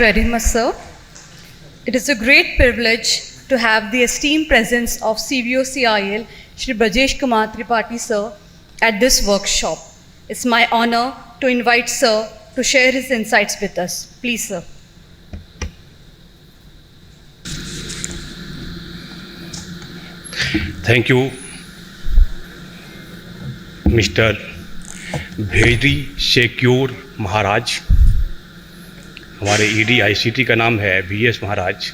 Very much, sir. It is a great privilege to have the esteemed presence of CBO-CIL, Shri Brajesh Kumar Tripathi, sir, at this workshop. It's my honor to invite sir to share his insights with us. Please, sir. Thank you, Mr. भेरी शेक्योर महाराज। हमारे ED ICT का नाम है VS महाराज,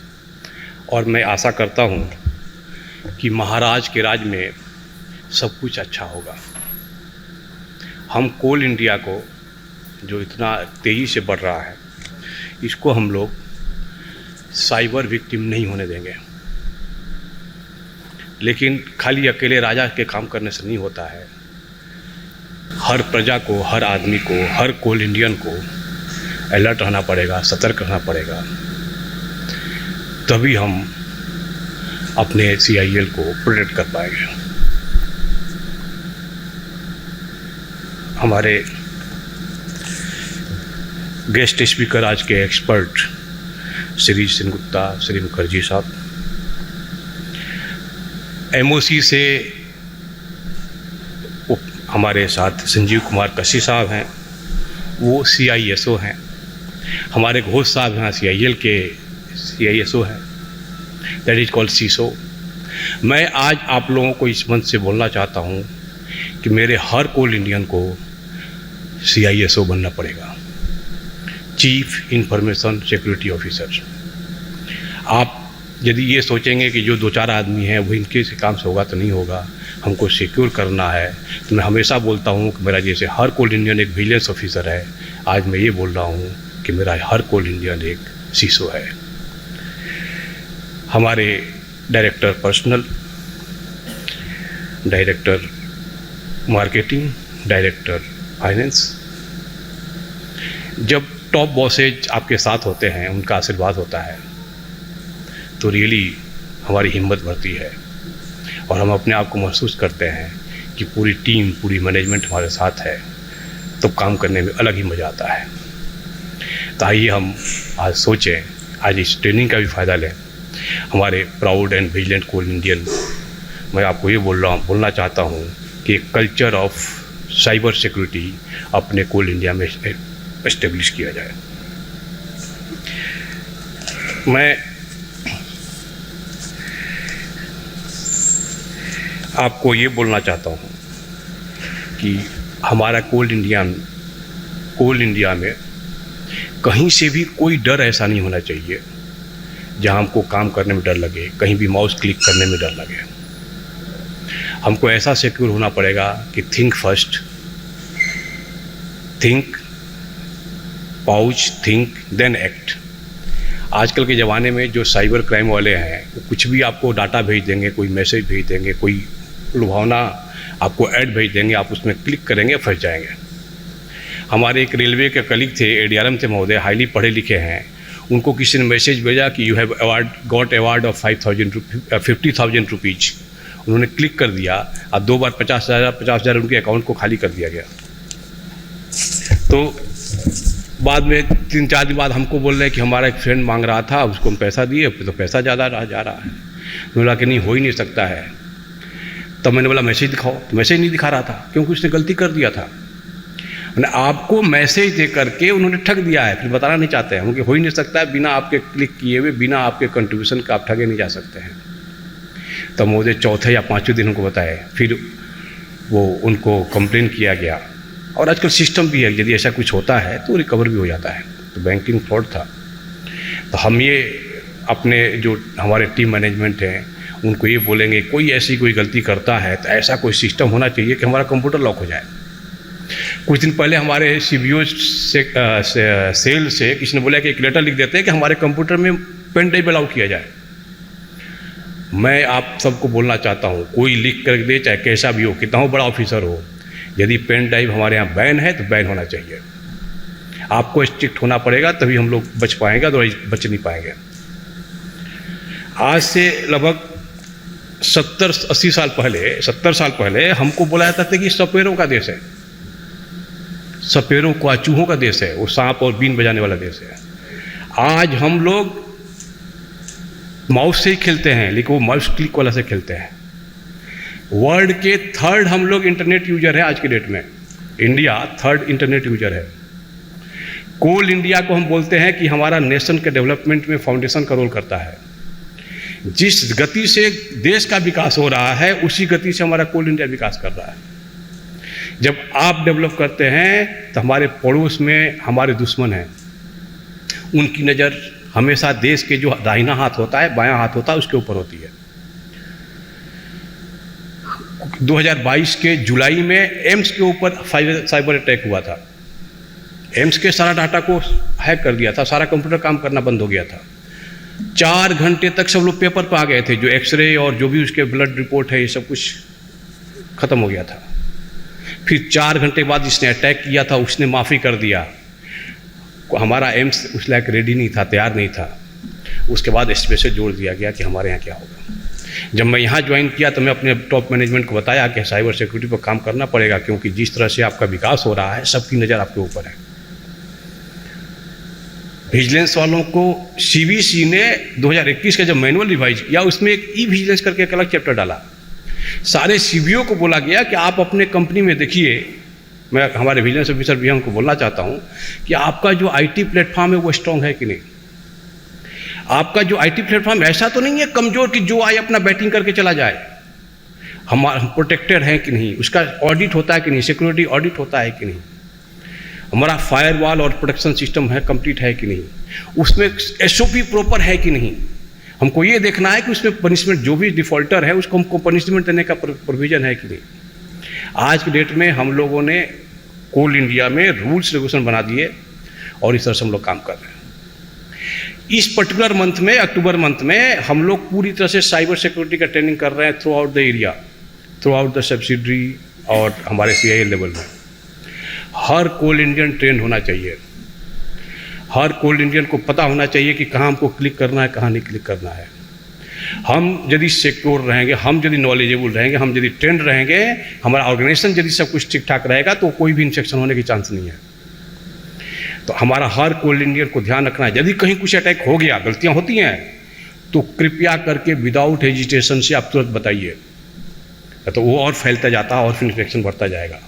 और मैं आशा करता हूँ कि महाराज के राज में सब कुछ अच्छा होगा। हम कोल इंडिया को जो इतना तेज़ी से बढ़ रहा है, इसको हम लोग साइबर विक्टिम नहीं होने देंगे। लेकिन खाली अकेले राजा के काम करने से नहीं होता है। हर प्रजा को, हर आदमी को, हर कोल इंडियन को अलर्ट रहना पड़ेगा, सतर्क रहना पड़ेगा, तभी हम अपने CIL को प्रोटेक्ट कर पाएंगे। हमारे गेस्ट स्पीकर आज के एक्सपर्ट श्री सेनगुप्ता, श्री मुखर्जी साहब, MOC से हमारे साथ संजीव कुमार कशी साहब हैं, वो CISO हैं। हमारे घोष साहब यहाँ CIL के CISO हैं, दैट इज कॉल्ड CISO। मैं आज आप लोगों को इस मंच से बोलना चाहता हूँ कि मेरे हर कोल इंडियन को CISO बनना पड़ेगा, चीफ इंफॉर्मेशन सिक्योरिटी ऑफिसर। आप यदि ये सोचेंगे कि जो 2-4 आदमी हैं वो इनके से काम से होगा, तो नहीं होगा। हमको सिक्योर करना है। तो मैं हमेशा बोलता हूँ कि मेरा जैसे हर कोल इंडियन एक विजिलेंस ऑफिसर है, आज मैं ये बोल रहा हूँ कि मेरा हर कोल इंडियन एक CISO है। हमारे director personnel, director marketing, director finance, जब टॉप बॉसेज आपके साथ होते हैं, उनका आशीर्वाद होता है, तो रियली हमारी हिम्मत बढ़ती है और हम अपने आप को महसूस करते हैं कि पूरी टीम, पूरी मैनेजमेंट हमारे साथ है, तो काम करने में अलग ही मज़ा आता है। तो आइए हम आज सोचें, आज इस ट्रेनिंग का भी फ़ायदा लें। हमारे proud and vigilant coal Indian, मैं आपको ये बोलना चाहता हूँ कि एक कल्चर ऑफ साइबर सिक्योरिटी अपने कोल इंडिया में एस्टेब्लिश किया जाए। मैं आपको ये बोलना चाहता हूँ कि हमारा कोल इंडिया में कहीं से भी कोई डर ऐसा नहीं होना चाहिए जहाँ हमको काम करने में डर लगे, कहीं भी माउस क्लिक करने में डर लगे। हमको ऐसा सिक्योर होना पड़ेगा कि think first, think pouch, think then act. आजकल के ज़माने में जो साइबर क्राइम वाले हैं, वो कुछ भी आपको डाटा भेज देंगे, कोई मैसेज भेज देंगे, कोई लुभावना आपको ऐड भेज देंगे, आप उसमें क्लिक करेंगे, फंस जाएंगे। हमारे एक रेलवे के कलीग थे, ADRM थे महोदय, हाईली पढ़े लिखे हैं। उनको किसी ने मैसेज भेजा कि you have got award of 50,000 rupees. उन्होंने क्लिक कर दिया, अब 2 बार 50,000 उनके अकाउंट को खाली कर दिया गया। तो बाद में 3-4 दिन बाद हमको बोल रहे हैं कि हमारा एक फ्रेंड मांग रहा था, उसको हम पैसा दिए, तो पैसा ज़्यादा जा रहा है। बोला कि नहीं, हो ही नहीं सकता है। तब मैंने बोला मैसेज दिखाओ, तो मैसेज नहीं दिखा रहा था, क्योंकि उसने गलती कर दिया था। मैंने आपको मैसेज दे करके उन्होंने ठग दिया है, फिर बताना नहीं चाहते हैं, क्योंकि हो ही नहीं सकता है, बिना आपके क्लिक किए हुए, बिना आपके कंट्रीब्यूशन का आप ठगे नहीं जा सकते हैं। तब मुझे 4थे या 5वें दिन उनको बताए, फिर वो उनको कंप्लेन किया गया। और आजकल सिस्टम भी है, यदि ऐसा कुछ होता है तो रिकवर भी हो जाता है। तो बैंकिंग फ्रॉड था। तो हम ये अपने जो हमारे टीम मैनेजमेंट हैं उनको ये बोलेंगे, कोई ऐसी कोई गलती करता है तो ऐसा कोई सिस्टम होना चाहिए कि हमारा कंप्यूटर लॉक हो जाए। कुछ दिन पहले हमारे CBO सेल से किसी ने बोला कि एक लेटर लिख देते हैं कि हमारे कंप्यूटर में पेन ड्राइव अलाउ किया जाए। मैं आप सबको बोलना चाहता हूँ, कोई लिख कर दे, चाहे कैसा भी हो, कितना हो बड़ा ऑफिसर हो, यदि पेन ड्राइव हमारे यहाँ बैन है तो बैन होना चाहिए। आपको स्ट्रिक्ट होना पड़ेगा, तभी हम लोग बच पाएंगे, तो बच नहीं पाएंगे। आज से लगभग 70 साल पहले हमको बोला जाता था कि सपेरों का देश है, सपेरों को चूहों का देश है, वो सांप और बीन बजाने वाला देश है। आज हम लोग माउस से ही खेलते हैं, लेकिन वो माउस क्लिक वाला से खेलते हैं। वर्ल्ड के 3rd हम लोग इंटरनेट यूजर है आज की डेट में। इंडिया 3rd इंटरनेट यूजर है। कोल इंडिया को हम बोलते हैं कि हमारा नेशन के डेवलपमेंट में फाउंडेशन का रोल करता है। जिस गति से देश का विकास हो रहा है उसी गति से हमारा कोल इंडिया विकास कर रहा है। जब आप डेवलप करते हैं तो हमारे पड़ोस में हमारे दुश्मन हैं, उनकी नज़र हमेशा देश के जो दाहिना हाथ होता है, बायां हाथ होता है, उसके ऊपर होती है। 2022 के जुलाई में एम्स के ऊपर साइबर अटैक हुआ था। एम्स के सारा डाटा को हैक कर दिया था, सारा कंप्यूटर काम करना बंद हो गया था। 4 घंटे तक सब लोग पेपर पर आ गए थे, जो एक्सरे और जो भी उसके ब्लड रिपोर्ट है ये सब कुछ खत्म हो गया था। फिर 4 घंटे बाद जिसने अटैक किया था उसने माफ़ी कर दिया। हमारा एम्स उस लायक रेडी नहीं था, तैयार नहीं था। उसके बाद इस पे से जोड़ दिया गया कि हमारे यहाँ क्या होगा। जब मैं यहाँ ज्वाइन किया तो मैं अपने टॉप मैनेजमेंट को बताया कि साइबर सिक्योरिटी पर काम करना पड़ेगा, क्योंकि जिस तरह से आपका विकास हो रहा है सबकी नज़र आपके ऊपर है। विजिलेंस वालों को सीबीसी ने 2021 का जब मैनुअल रिवाइज किया उसमें एक ई विजिलेंस करके एक अलग चैप्टर डाला। सारे सीबीओ को बोला गया कि आप अपने कंपनी में देखिए, मैं हमारे विजिलेंस ऑफिसर भी हमको बोलना चाहता हूँ कि आपका जो आईटी प्लेटफॉर्म है वो स्ट्रांग है कि नहीं। आपका जो आईटी प्लेटफॉर्म ऐसा तो नहीं है कमज़ोर कि जो आए अपना बैटिंग करके चला जाए। हम प्रोटेक्टेड हैं कि नहीं, उसका ऑडिट होता है कि नहीं, सिक्योरिटी ऑडिट होता है कि नहीं, हमारा फायरवॉल और प्रोटेक्शन सिस्टम है कंप्लीट है कि नहीं, उसमें एसओपी प्रॉपर है कि नहीं। हमको ये देखना है कि उसमें पनिशमेंट, जो भी डिफॉल्टर है उसको हमको पनिशमेंट देने का प्रोविज़न है कि नहीं। आज की डेट में हम लोगों ने कोल इंडिया में रूल्स रेगुलेशन बना दिए और इस तरह से हम लोग काम कर रहे हैं। इस पर्टिकुलर मंथ में, अक्टूबर मंथ में, हम लोग पूरी तरह से साइबर सिक्योरिटी का ट्रेनिंग कर रहे हैं through out the area, through out the subsidiary और हमारे CIL लेवल में। हर कोल इंडियन ट्रेंड होना चाहिए। हर कोल इंडियन को पता होना चाहिए कि कहाँ हमको क्लिक करना है, कहाँ नहीं क्लिक करना है। हम यदि सिक्योर रहेंगे, हम यदि नॉलेजेबल रहेंगे, हम यदि ट्रेंड रहेंगे, हमारा ऑर्गेनाइजेशन यदि सब कुछ ठीक ठाक रहेगा तो कोई भी इन्फेक्शन होने की चांस नहीं है। तो हमारा हर कोल इंडियन को ध्यान रखना है, यदि कहीं कुछ अटैक हो गया, गलतियाँ होती हैं, तो कृपया करके विदाउट हेजिटेशन से आप तुरंत बताइए, तो वो और फैलता जाता है और फिर इन्फेक्शन बढ़ता जाएगा।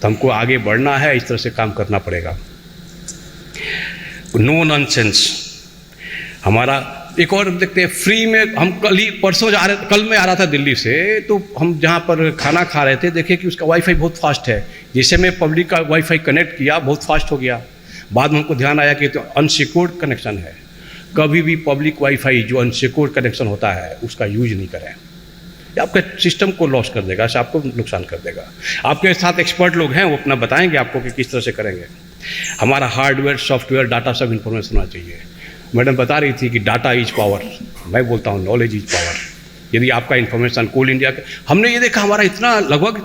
तो हमको आगे बढ़ना है, इस तरह से काम करना पड़ेगा। No nonsense. हमारा एक और देखते हैं, फ्री में हम कल मैं आ रहा था दिल्ली से, तो हम जहाँ पर खाना खा रहे थे देखे कि उसका वाईफाई बहुत फास्ट है। जैसे मैं पब्लिक का वाईफाई कनेक्ट किया बहुत फास्ट हो गया। बाद में हमको ध्यान आया कि तो अनसिक्योर्ड कनेक्शन है। कभी भी पब्लिक वाईफाई जो अनसिक्योर्ड कनेक्शन होता है उसका यूज नहीं करें, ये आपके सिस्टम को लॉस कर देगा, इससे आपको नुकसान कर देगा। आपके साथ एक्सपर्ट लोग हैं, वो अपना बताएंगे आपको कि किस तरह से करेंगे। हमारा हार्डवेयर, सॉफ्टवेयर, डाटा सब इन्फॉर्मेशन होना चाहिए। मैडम बता रही थी कि डाटा इज पावर, मैं बोलता हूँ नॉलेज इज पावर। यदि आपका इन्फॉर्मेशन कोल इंडिया के, हमने ये देखा हमारा इतना लगभग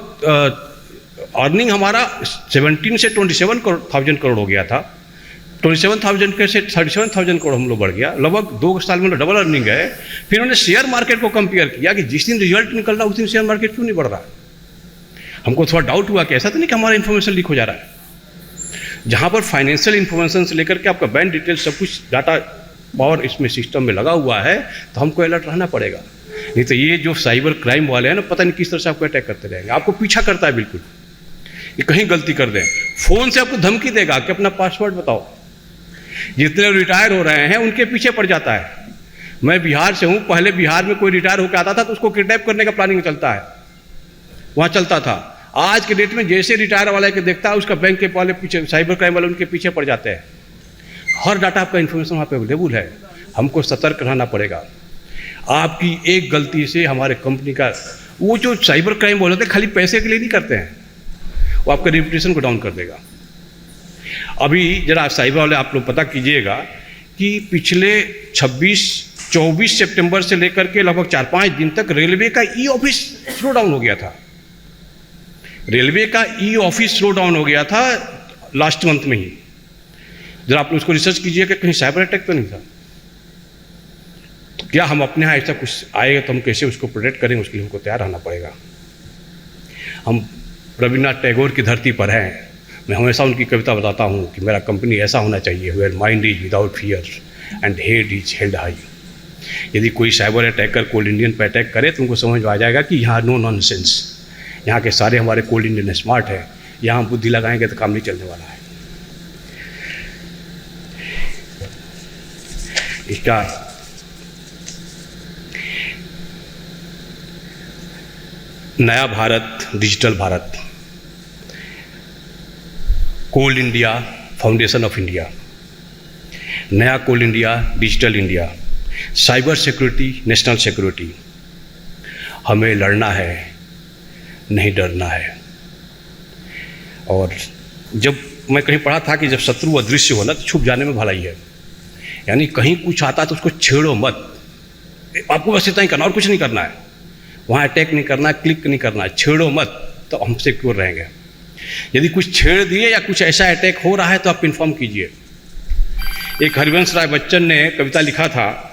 अर्निंग हमारा 17 से 27,000 करोड़ हो गया था। 27,000 के से 37,000 करोड़ हम लोग बढ़ गया। लगभग 2 साल में डबल अर्निंग है। फिर उन्होंने शेयर मार्केट को कंपेयर किया कि जिस दिन रिजल्ट निकल रहा उस दिन शेयर मार्केट क्यों नहीं बढ़ रहा। हमको थोड़ा डाउट हुआ कि ऐसा तो नहीं कि हमारा इन्फॉर्मेशन लीक हो जा रहा है। जहाँ पर फाइनेंशियल इन्फॉर्मेशन से लेकर के आपका बैंक डिटेल सब कुछ डाटा पावर इसमें सिस्टम में लगा हुआ है, तो हमको अलर्ट रहना पड़ेगा। नहीं तो ये जो साइबर क्राइम वाले हैं ना, पता नहीं किस तरह से आपको अटैक करते रहेंगे, आपको पीछा करता है बिल्कुल। ये कहीं गलती कर दें, फ़ोन से आपको धमकी देगा कि अपना पासवर्ड बताओ। जितने रिटायर हो रहे हैं उनके पीछे पड़ जाता है। मैं बिहार से हूँ, पहले बिहार में कोई रिटायर होकर आता था तो उसको किडनैप करने का प्लानिंग चलता है, वहाँ चलता था। आज के डेट में जैसे रिटायर वाले के देखता है उसका बैंक के वाले पीछे, साइबर क्राइम वाले उनके पीछे पड़ जाते हैं। हर डाटा आपका इन्फॉर्मेशन वहाँ पे अवेलेबल है, हमको सतर्क रहना पड़ेगा। आपकी एक गलती से हमारे कंपनी का, वो जो साइबर क्राइम बोलते हैं खाली पैसे के लिए नहीं करते हैं, वो आपका रेपुटेशन को डाउन कर देगा। अभी जरा साइबर वाले आप लोग पता कीजिएगा कि पिछले 24 सितंबर से लेकर के लगभग 4-5 दिन तक रेलवे का ई ऑफिस स्लो डाउन हो गया था। रेलवे का ई ऑफिस स्लो डाउन हो गया था लास्ट मंथ में ही। जरा आप लोग उसको रिसर्च कीजिए कि कहीं साइबर अटैक तो नहीं था। तो क्या हम अपने यहाँ ऐसा कुछ आएगा तो हम कैसे उसको प्रोटेक्ट करेंगे, उसके लिए हमको तैयार रहना पड़ेगा। हम रविन्द्रनाथ टैगोर की धरती पर हैं। मैं हमेशा उनकी कविता बताता हूँ कि मेरा कंपनी ऐसा होना चाहिए, where mind is without fear and head is held high. यदि कोई साइबर अटैकर कोल इंडियन पर अटैक करे तो उनको समझ में आ जाएगा कि यहाँ नो नॉनसेंस, यहाँ के सारे हमारे कोल इंडियन स्मार्ट है, यहाँ बुद्धि लगाएंगे तो काम नहीं चलने वाला है। इसका नया Bharat, digital Bharat, coal India, foundation of India, नया coal India, digital India, cyber security, national security. हमें लड़ना है, नहीं डरना है। और जब मैं कहीं पढ़ा था कि जब शत्रु अदृश्य हो ना तो छुप जाने में भलाई है, यानी कहीं कुछ आता तो उसको छेड़ो मत, आपको बस इतना ही करना और कुछ नहीं करना है। वहाँ अटैक नहीं करना, क्लिक नहीं करना, छेड़ो मत, तो हम सिक्योर रहेंगे। यदि कुछ छेड़ दिए या कुछ ऐसा अटैक हो रहा है तो आप इन्फॉर्म कीजिए। एक हरिवंश राय बच्चन ने कविता लिखा था,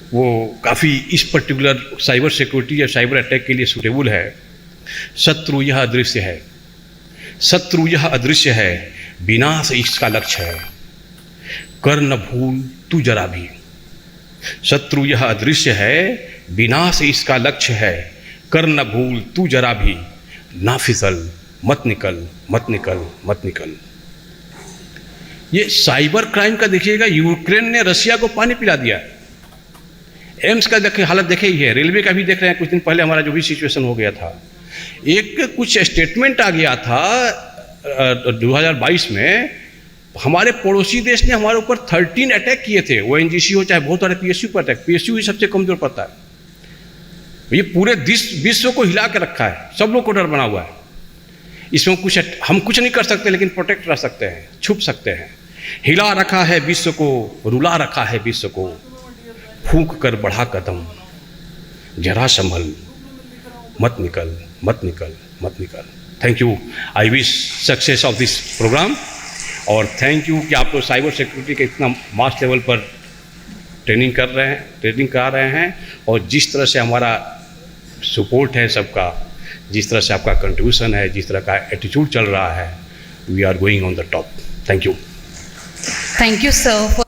वो काफ़ी इस पर्टिकुलर साइबर सिक्योरिटी या साइबर अटैक के लिए सूटेबल है। शत्रु यह अदृश्य है, शत्रु यह अदृश्य है, विनाश इसका लक्ष्य है, कर न भूल तू जरा भी। शत्रु यह अदृश्य है, विनाश इसका लक्ष्य है, कर न भूल तू जरा भी, ना फिसल मत निकल, मत निकल, मत निकल। ये साइबर क्राइम का देखिएगा, यूक्रेन ने रशिया को पानी पिला दिया। एम्स का देखिए हालत देखे ही है, रेलवे का भी देख रहे हैं। कुछ दिन पहले हमारा जो भी सिचुएशन हो गया था, एक कुछ स्टेटमेंट आ गया था 2022 में, हमारे पड़ोसी देश ने हमारे ऊपर 13 अटैक किए थे। ONGC हो चाहे बहुत सारे PSU पर अटैक, PSU ही सबसे कमजोर पड़ता है। ये पूरे विश्व को हिला के रखा है, सब लोग को डर बना हुआ है। इसमें कुछ हम कुछ नहीं कर सकते, लेकिन प्रोटेक्ट रह सकते हैं, छुप सकते हैं। हिला रखा है विश्व को, रुला रखा है विश्व को, फूंक कर बढ़ा कदम, जरा संभल, मत निकल, मत निकल, मत निकल। Thank you. I wish success of this programme. और थैंक यू कि आप लोग साइबर सिक्योरिटी के इतना मास लेवल पर ट्रेनिंग करा रहे हैं, और जिस तरह से हमारा सपोर्ट है सबका, जिस तरह से आपका कंट्रीब्यूशन है, जिस तरह का एटीट्यूड चल रहा है, we are going on the top. Thank you. Thank you, sir.